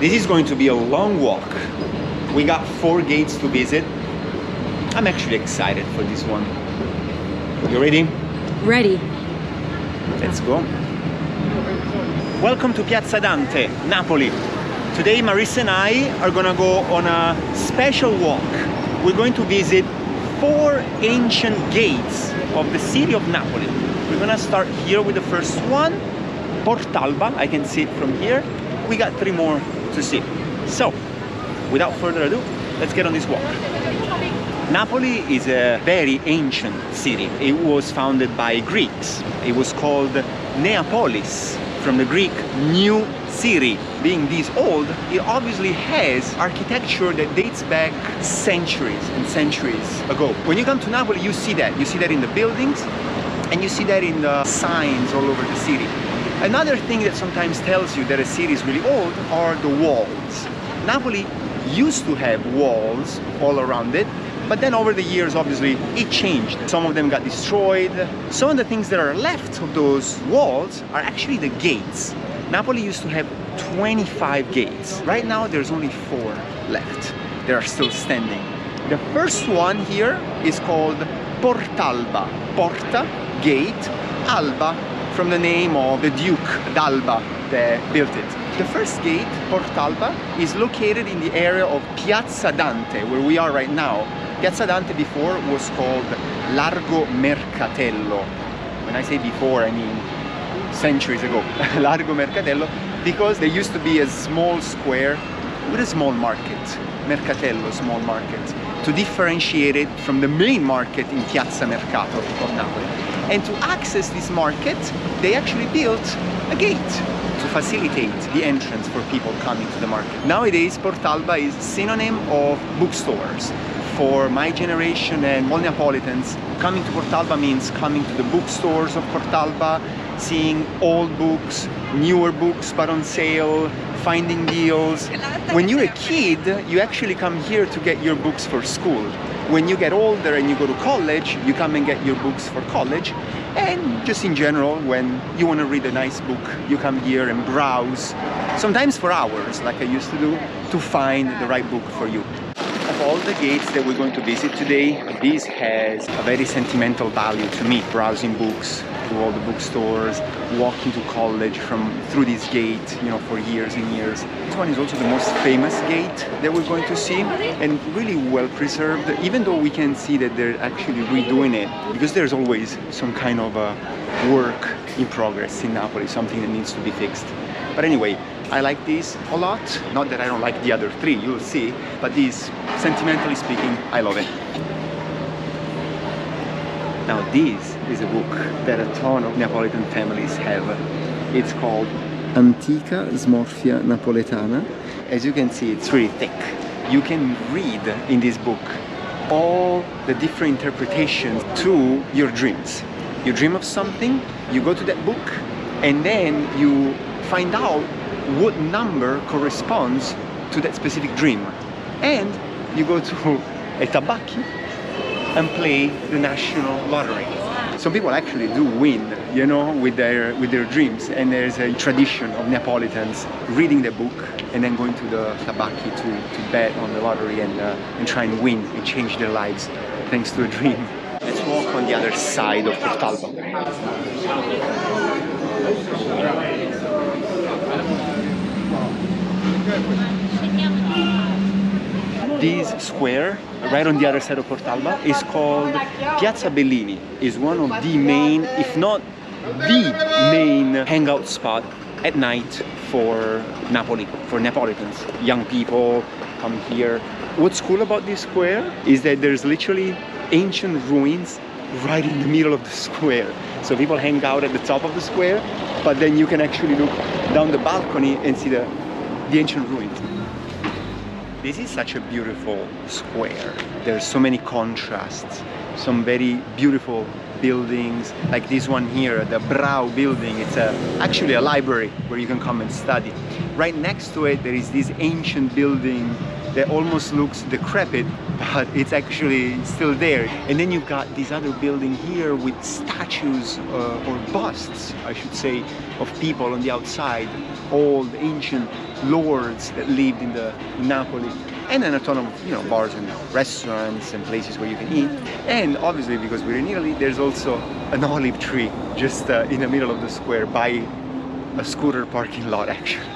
This is going to be a long walk. We got 4 gates to visit. I'm actually excited for this one. You ready? Ready. Let's go. Welcome to Piazza Dante, Napoli. Today Marissa and I are gonna go on a special walk. We're going to visit 4 ancient gates of the city of Napoli. We're gonna start here with the first one, Portalba. I can see it from here. We got 3 more to see. So, without further ado, let's get on this walk. Napoli is a very ancient city. It was founded by Greeks. It was called Neapolis, from the Greek new city. Being this old, it obviously has architecture that dates back centuries and centuries ago. When you come to Napoli, you see that. You see that in the buildings, and you see that in the signs all over the city. Another thing that sometimes tells you that a city is really old are the walls. Napoli used to have walls all around it, but then over the years, obviously, it changed. Some of them got destroyed. Some of the things that are left of those walls are actually the gates. Napoli used to have 25 gates. Right now, there's only 4 left. They are still standing. The first one here is called Portalba. Porta, gate, Alba, from the name of the Duke d'Alba that built it. The first gate, Portalba, is located in the area of Piazza Dante, where we are right now. Piazza Dante before was called Largo Mercatello. When I say before, I mean centuries ago. Largo Mercatello, because there used to be a small square with a small market. Mercatello, small market, to differentiate it from the main market in Piazza Mercato of Napoli. And to access this market, they actually built a gate to facilitate the entrance for people coming to the market. Nowadays, Portalba is synonym of bookstores. For my generation and all Neapolitans, coming to Portalba means coming to the bookstores of Portalba, seeing old books, newer books but on sale, finding deals. When you're a kid, you actually come here to get your books for school. When you get older and you go to college, you come and get your books for college. And just in general, when you want to read a nice book, you come here and browse, sometimes for hours, like I used to do, to find the right book for you. Of all the gates that we're going to visit today, this has a very sentimental value to me. Browsing books through all the bookstores, walking to college through this gate, you know, for years and years. This one is also the most famous gate that we're going to see, and really well preserved, even though we can see that they're actually redoing it, because there's always some kind of work in progress in Napoli, something that needs to be fixed. But anyway, I like this a lot. Not that I don't like the other 3, you'll see, but this, sentimentally speaking, I love it. Now this is a book that a ton of Neapolitan families have. It's called Antica Smorfia Napoletana. As you can see, it's really thick. You can read in this book all the different interpretations to your dreams. You dream of something, you go to that book, and then you find out what number corresponds to that specific dream. And you go to a tabacchi and play the national lottery. Some people actually do win, you know, with their dreams. And there's a tradition of Neapolitans reading the book and then going to the tabacchi to bet on the lottery and try and win and change their lives thanks to a dream. Let's walk on the other side of Portalba. This square, right on the other side of Portalba, is called Piazza Bellini. It's one of the main, if not the main hangout spot at night for Napoli, for Neapolitans. Young people come here. What's cool about this square is that there's literally ancient ruins right in the middle of the square. So people hang out at the top of the square, but then you can actually look down the balcony and see the ancient ruins. This is such a beautiful square. There's so many contrasts, some very beautiful buildings, like this one here, the Brau building. It's actually a library where you can come and study. Right next to it, there is this ancient building that almost looks decrepit, but it's actually still there. And then you've got this other building here with statues or busts, I should say, of people on the outside, old, ancient lords that lived in Napoli, and then a ton of bars and restaurants and places where you can eat. And obviously, because we're in Italy, there's also an olive tree just in the middle of the square by a scooter parking lot, actually.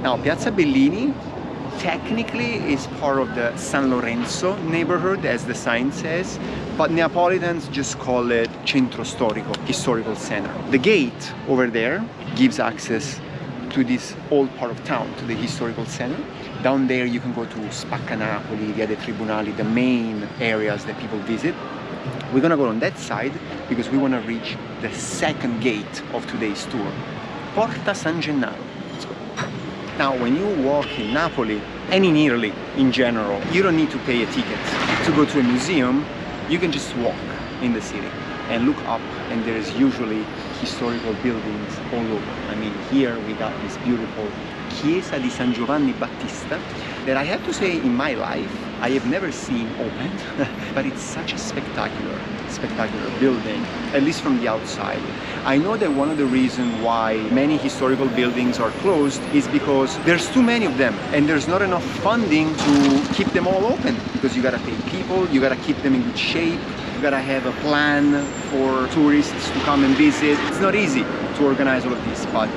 Now, Piazza Bellini technically is part of the San Lorenzo neighborhood, as the sign says, but Neapolitans just call it Centro Storico, historical center. The gate over there gives access to this old part of town, to the historical center. Down there you can go to Spacca Napoli, Via dei Tribunali, the main areas that people visit. We're gonna go on that side because we wanna reach the second gate of today's tour, Porta San Gennaro. Let's go. Now, when you walk in Napoli, and in Italy in general, you don't need to pay a ticket to go to a museum. You can just walk in the city and look up, and there's usually historical buildings all over. I mean, here we got this beautiful Chiesa di San Giovanni Battista that I have to say, in my life, I have never seen opened, but it's such a spectacular building, at least from the outside. I know that one of the reasons why many historical buildings are closed is because there's too many of them and there's not enough funding to keep them all open, because you gotta pay people, you gotta keep them in good shape, you gotta have a plan for tourists to come and visit. It's not easy to organize all of this, but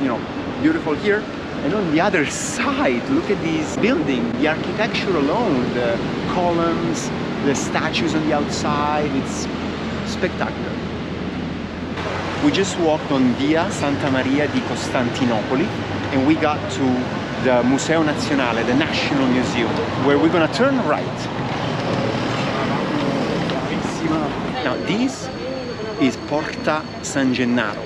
beautiful here. And on the other side, look at this building, the architecture alone, the columns, the statues on the outside, it's spectacular. We just walked on Via Santa Maria di Costantinopoli and we got to the Museo Nazionale, the National Museum, where we're gonna turn right. Now this is Porta San Gennaro,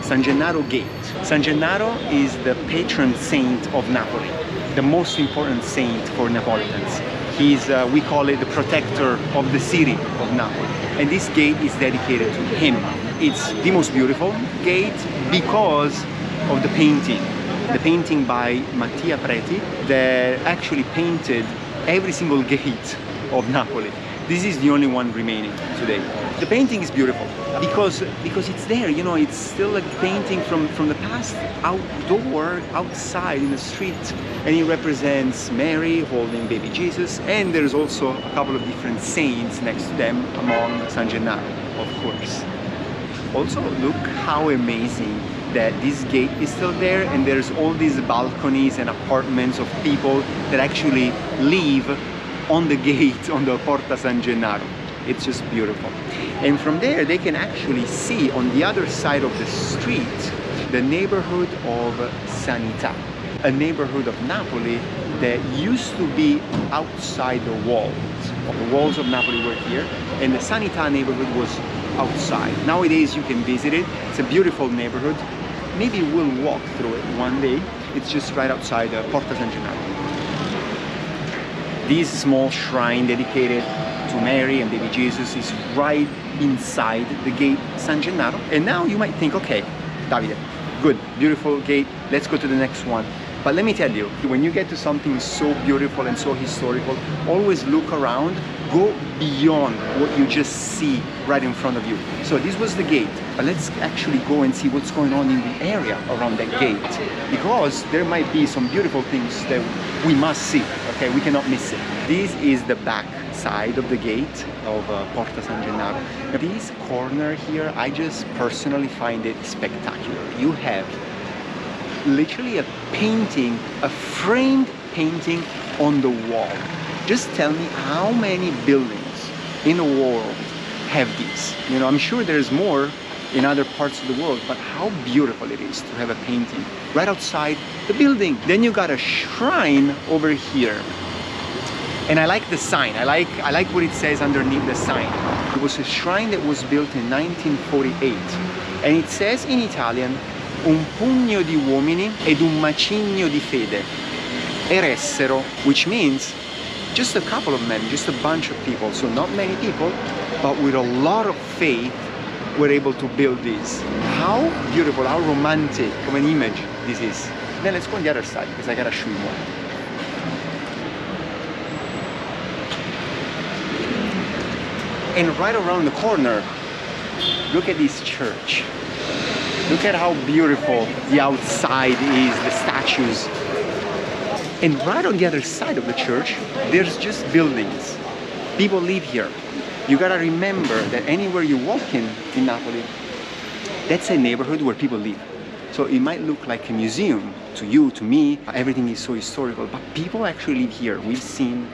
San Gennaro Gate. San Gennaro is the patron saint of Napoli, the most important saint for Neapolitans. He's, we call it the protector of the city of Napoli. And this gate is dedicated to him. It's the most beautiful gate because of the painting. The painting by Mattia Preti that actually painted every single gate of Napoli. This is the only one remaining today. The painting is beautiful because it's there, it's still a painting from the past, outside in the street, and it represents Mary holding baby Jesus, and there's also a couple of different saints next to them among San Gennaro, of course. Also, look how amazing that this gate is still there, and there's all these balconies and apartments of people that actually live on the gate, on the Porta San Gennaro. It's just beautiful. And from there, they can actually see on the other side of the street, the neighborhood of Sanità, a neighborhood of Napoli that used to be outside the walls. The walls of Napoli were here, and the Sanità neighborhood was outside. Nowadays, you can visit it. It's a beautiful neighborhood. Maybe we'll walk through it one day. It's just right outside Porta San Gennaro. This small shrine dedicated to Mary and baby Jesus is right inside the gate San Gennaro. And now you might think, okay, Davide, good, beautiful gate, let's go to the next one. But let me tell you, when you get to something so beautiful and so historical, always look around, go beyond what you just see right in front of you. So this was the gate, but let's actually go and see what's going on in the area around that gate, because there might be some beautiful things that we must see, okay? We cannot miss it. This is the back side of the gate of Porta San Gennaro. This corner here, I just personally find it spectacular. You have literally a painting, a framed painting on the wall. Just tell me how many buildings in the world have these. I'm sure there's more in other parts of the world, but how beautiful it is to have a painting right outside the building. Then you got a shrine over here. And I like the sign. I like what it says underneath the sign. It was a shrine that was built in 1948. And it says in Italian, un pugno di uomini ed un macigno di fede eressero, which means just a couple of men, just a bunch of people, so not many people, but with a lot of faith were able to build this. How beautiful, how romantic of an image this is. Then let's go on the other side because I gotta show you more. And right around the corner, look at this church. Look at how beautiful the outside is, the statues And right on the other side of the church, there's just buildings. People live here. You gotta remember that anywhere you walk in Napoli, that's a neighborhood where people live. So it might look like a museum to you, to me. Everything is so historical, but people actually live here. We've seen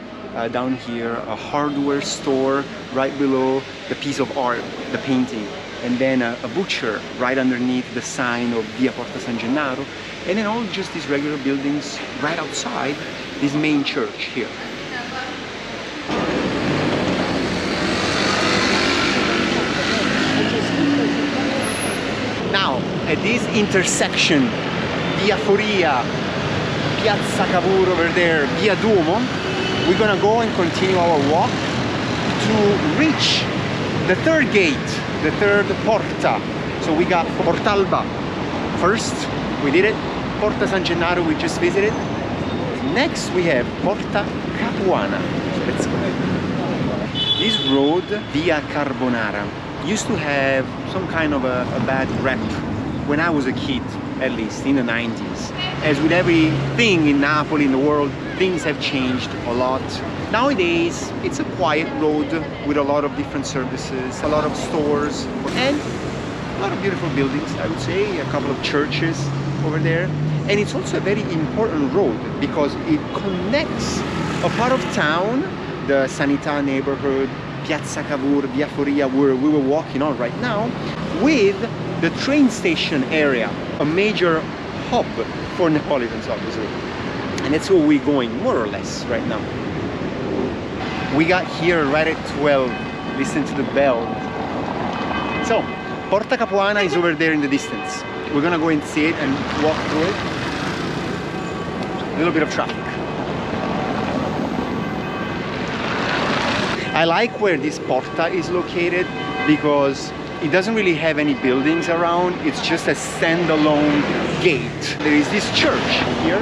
down here a hardware store right below the piece of art, the painting, and then a butcher right underneath the sign of Via Porta San Gennaro, and then all just these regular buildings right outside this main church here. Now, at this intersection, Via Foria, Piazza Cavour over there, Via Duomo, we're gonna go and continue our walk to reach the third gate, the third porta. So we got Portalba first, we did it. Porta San Gennaro, we just visited. Next we have Porta Capuana. So let's go. This road, Via Carbonara, used to have some kind of a bad rep when I was a kid, at least in the 90s. As with everything in Napoli, in the world, things have changed a lot. Nowadays, it's a quiet road with a lot of different services, a lot of stores, and a lot of beautiful buildings, I would say, a couple of churches over there. And it's also a very important road because it connects a part of town, the Sanità neighborhood, Piazza Cavour, Via Foria, where we were walking on right now, with the train station area, a major hub for Neapolitans, obviously. And that's where we're going, more or less, right now. We got here right at 12. Listen to the bell. So, Porta Capuana is over there in the distance. We're gonna go and see it and walk through it. A little bit of traffic. I like where this Porta is located because it doesn't really have any buildings around. It's just a standalone gate. There is this church here.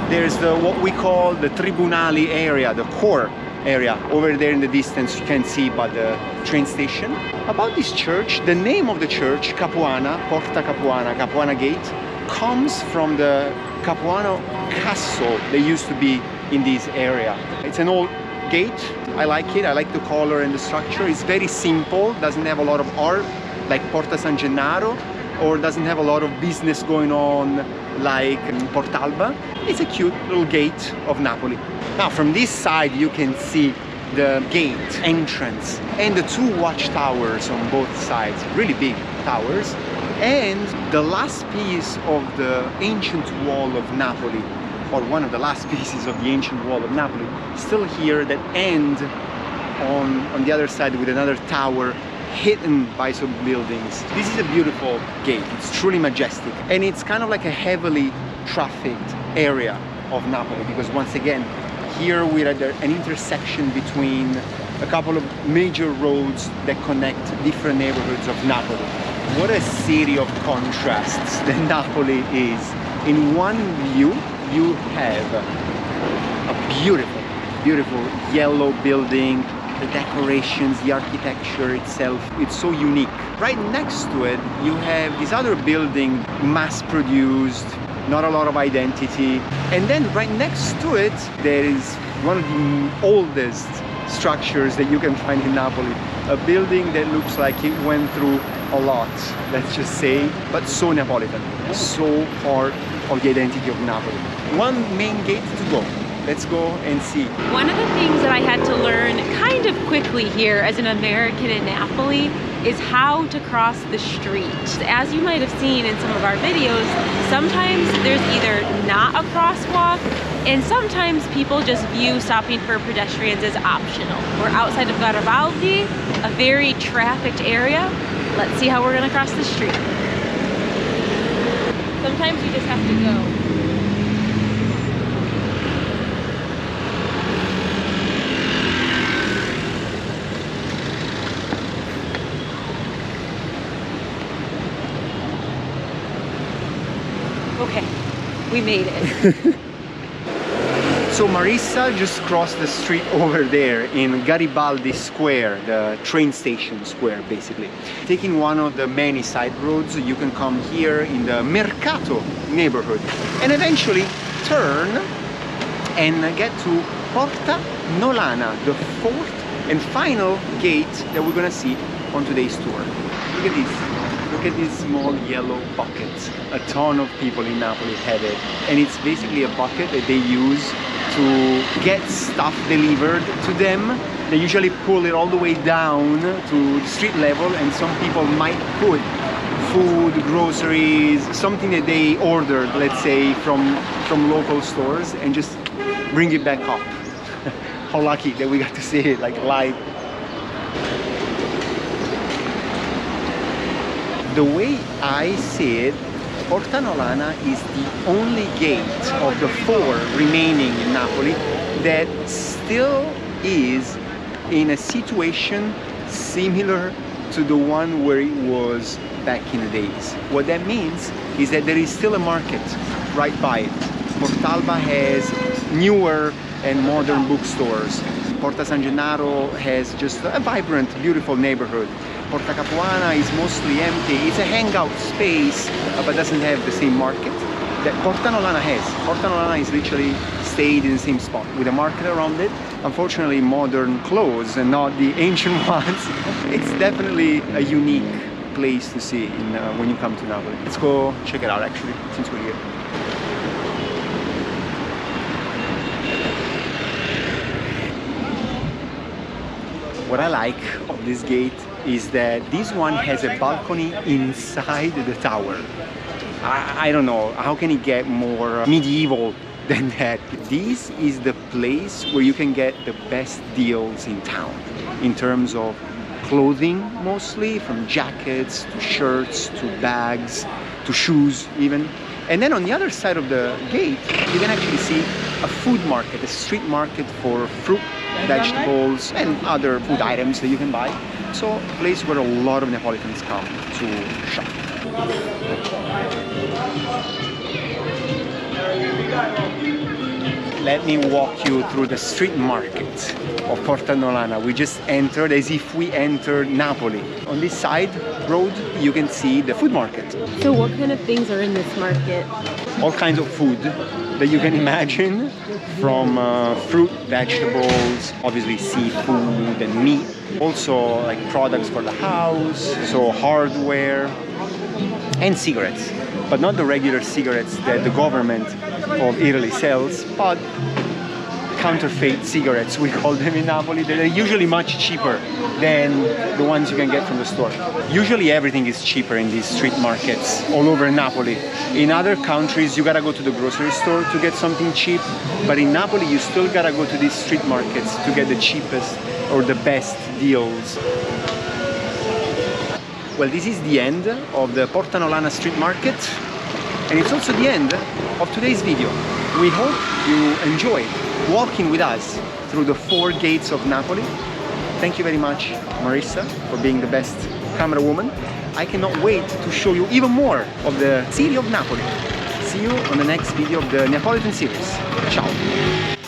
There's what we call the Tribunali area, the core area. Over there in the distance you can see by the train station. About this church, the name of the church, Capuana, Porta Capuana, Capuana Gate, comes from the Capuano castle that used to be in this area. It's an old gate. I like it. I like the color and the structure. It's very simple, doesn't have a lot of art like Porta San Gennaro, or doesn't have a lot of business going on like Portalba. It's a cute little gate of Napoli. Now from this side you can see the gate entrance and the two watchtowers on both sides, really big towers, and the last piece of the ancient wall of Napoli, or one of the last pieces of the ancient wall of Napoli, still here, that end on the other side with another tower hidden by some buildings. This is a beautiful gate. It's truly majestic, and it's kind of like a heavily trafficked area of Napoli because once again here we're at an intersection between a couple of major roads that connect different neighborhoods of Napoli. What a city of contrasts that Napoli is. In one view you have a beautiful, beautiful yellow building, the decorations, the architecture itself, it's so unique. Right next to it, you have this other building, mass-produced, not a lot of identity. And then right next to it, there is one of the oldest structures that you can find in Napoli. A building that looks like it went through a lot, let's just say, but so Neapolitan, so part of the identity of Napoli. One main gate to go. Let's go and see. One of the things that I had to learn kind of quickly here as an American in Napoli is how to cross the street. As you might have seen in some of our videos, sometimes there's either not a crosswalk, and sometimes people just view stopping for pedestrians as optional. We're outside of Garibaldi, a very trafficked area. Let's see how we're gonna cross the street. Sometimes you just have to go. Okay, we made it. So Marissa just crossed the street over there in Garibaldi Square, the train station square basically. Taking one of the many side roads, you can come here in the Mercato neighborhood and eventually turn and get to Porta Nolana, the fourth and final gate that we're gonna see on today's tour. Look at this. Look at this small yellow bucket. A ton of people in Napoli have it. And it's basically a bucket that they use to get stuff delivered to them. They usually pull it all the way down to the street level, and some people might put food, groceries, something that they ordered, let's say, from local stores, and just bring it back up. How lucky that we got to see it like live. The way I see it, Porta Nolana is the only gate of the 4 remaining in Napoli that still is in a situation similar to the one where it was back in the days. What that means is that there is still a market right by it. Portalba has newer and modern bookstores. Porta San Gennaro has just a vibrant, beautiful neighborhood. Porta Capuana is mostly empty. It's a hangout space, but doesn't have the same market that Porta Nolana has. Porta Nolana is literally stayed in the same spot with a market around it. Unfortunately, modern clothes and not the ancient ones. It's definitely a unique place to see when you come to Napoli. Let's go check it out actually, since we're here. What I like of this gate is that this one has a balcony inside the tower. I don't know, how can it get more medieval than that? This is the place where you can get the best deals in town in terms of clothing, mostly, from jackets to shirts to bags to shoes even. And then on the other side of the gate you can actually see a food market, a street market for fruit, vegetables and other food items that you can buy. So a place where a lot of Neapolitans come to shop. Let me walk you through the street market of Porta Nolana. We just entered as if we entered Napoli. On this side road you can see the food market. So what kind of things are in this market? All kinds of food that you can imagine, from fruit, vegetables, obviously seafood and meat. Also like products for the house, so hardware and cigarettes. But not the regular cigarettes that the government of Italy sells, but counterfeit cigarettes, we call them in Napoli. They're usually much cheaper than the ones you can get from the store. Usually everything is cheaper in these street markets all over Napoli. In other countries you gotta go to the grocery store to get something cheap, but in Napoli you still gotta go to these street markets to get the cheapest or the best deals. Well, this is the end of the Porta Nolana street market, and it's also the end of today's video. We hope you enjoyed walking with us through the 4 gates of Napoli. Thank you very much, Marissa, for being the best camera woman. I cannot wait to show you even more of the city of Napoli. See you on the next video of the Neapolitan series. Ciao!